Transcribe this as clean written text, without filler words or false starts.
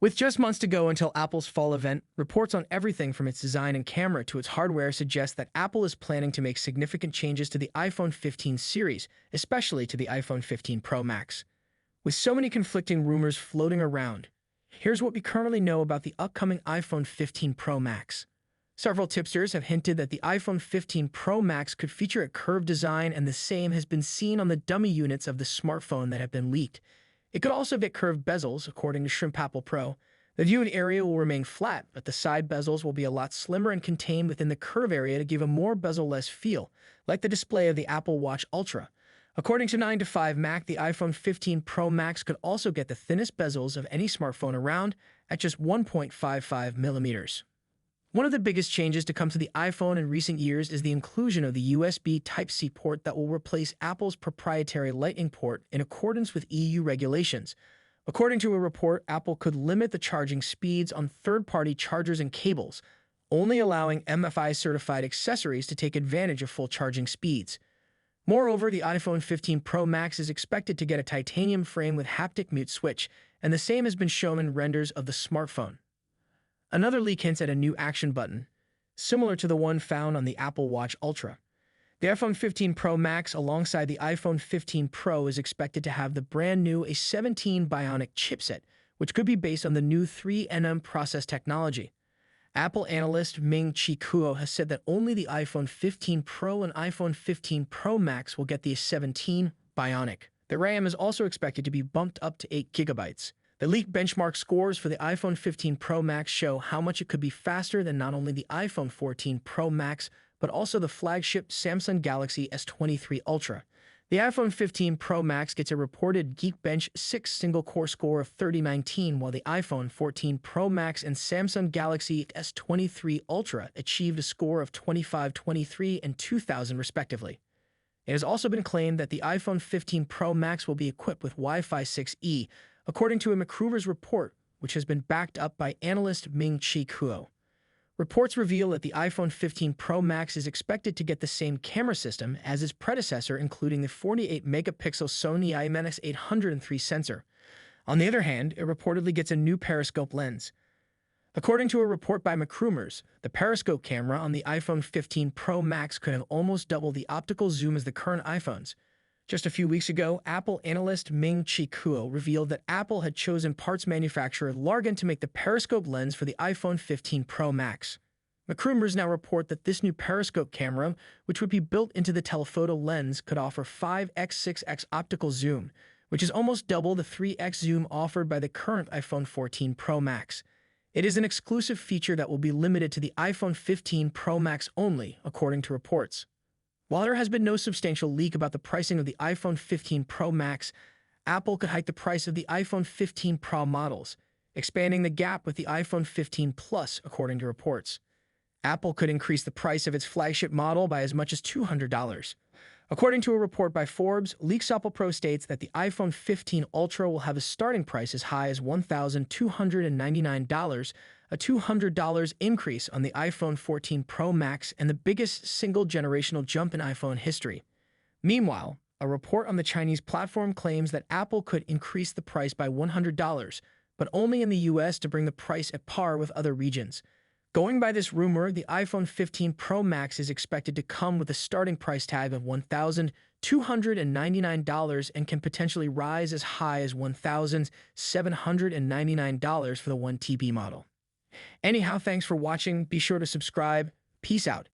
With just months to go until Apple's fall event, reports on everything from its design and camera to its hardware suggest that Apple is planning to make significant changes to the iPhone 15 series, especially to the iPhone 15 Pro Max. With so many conflicting rumors floating around, here's what we currently know about the upcoming iPhone 15 Pro Max. Several tipsters have hinted that the iPhone 15 Pro Max could feature a curved design, and the same has been seen on the dummy units of the smartphone that have been leaked. It could also get curved bezels, according to Shrimp Apple Pro. The viewing area will remain flat, but the side bezels will be a lot slimmer and contained within the curve area to give a more bezel-less feel, like the display of the Apple Watch Ultra. According to 9to5Mac, the iPhone 15 Pro Max could also get the thinnest bezels of any smartphone around at just 1.55 millimeters. One of the biggest changes to come to the iPhone in recent years is the inclusion of the USB Type-C port that will replace Apple's proprietary Lightning port in accordance with EU regulations. According to a report, Apple could limit the charging speeds on third-party chargers and cables, only allowing MFI-certified accessories to take advantage of full charging speeds. Moreover, the iPhone 15 Pro Max is expected to get a titanium frame with haptic mute switch, and the same has been shown in renders of the smartphone. Another leak hints at a new action button, similar to the one found on the Apple Watch Ultra. The iPhone 15 Pro Max alongside the iPhone 15 Pro is expected to have the brand new A17 Bionic chipset, which could be based on the new 3nm process technology. Apple analyst Ming-Chi Kuo has said that only the iPhone 15 Pro and iPhone 15 Pro Max will get the A17 Bionic. The RAM is also expected to be bumped up to 8 GB. The leaked benchmark scores for the iPhone 15 Pro Max show how much it could be faster than not only the iPhone 14 Pro Max, but also the flagship Samsung Galaxy S23 Ultra. The iPhone 15 Pro Max gets a reported Geekbench 6 single-core score of 3019, while the iPhone 14 Pro Max and Samsung Galaxy S23 Ultra achieved a score of 2523 and 2000 respectively. It has also been claimed that the iPhone 15 Pro Max will be equipped with Wi-Fi 6E, according to a McRuber's report, which has been backed up by analyst Ming-Chi Kuo. Reports reveal that the iPhone 15 Pro Max is expected to get the same camera system as its predecessor, including the 48-megapixel Sony IMX803 sensor. On the other hand, it reportedly gets a new periscope lens. According to a report by McRuber's, the periscope camera on the iPhone 15 Pro Max could have almost double the optical zoom as the current iPhones. Just a few weeks ago, Apple analyst Ming-Chi Kuo revealed that Apple had chosen parts manufacturer Largan to make the periscope lens for the iPhone 15 Pro Max. McRuber's now report that this new periscope camera, which would be built into the telephoto lens, could offer 5x6x optical zoom, which is almost double the 3x zoom offered by the current iPhone 14 Pro Max. It is an exclusive feature that will be limited to the iPhone 15 Pro Max only, according to reports. While there has been no substantial leak about the pricing of the iPhone 15 Pro Max, Apple could hike the price of the iPhone 15 Pro models, expanding the gap with the iPhone 15 Plus, according to reports. Apple could increase the price of its flagship model by as much as $200. According to a report by Forbes, Leaks Apple Pro states that the iPhone 15 Ultra will have a starting price as high as $1,299, a $200 increase on the iPhone 14 Pro Max and the biggest single generational jump in iPhone history. Meanwhile, a report on the Chinese platform claims that Apple could increase the price by $100, but only in the US to bring the price at par with other regions. Going by this rumor, the iPhone 15 Pro Max is expected to come with a starting price tag of $1,299 and can potentially rise as high as $1,799 for the 1TB model. Anyhow, thanks for watching. Be sure to subscribe. Peace out.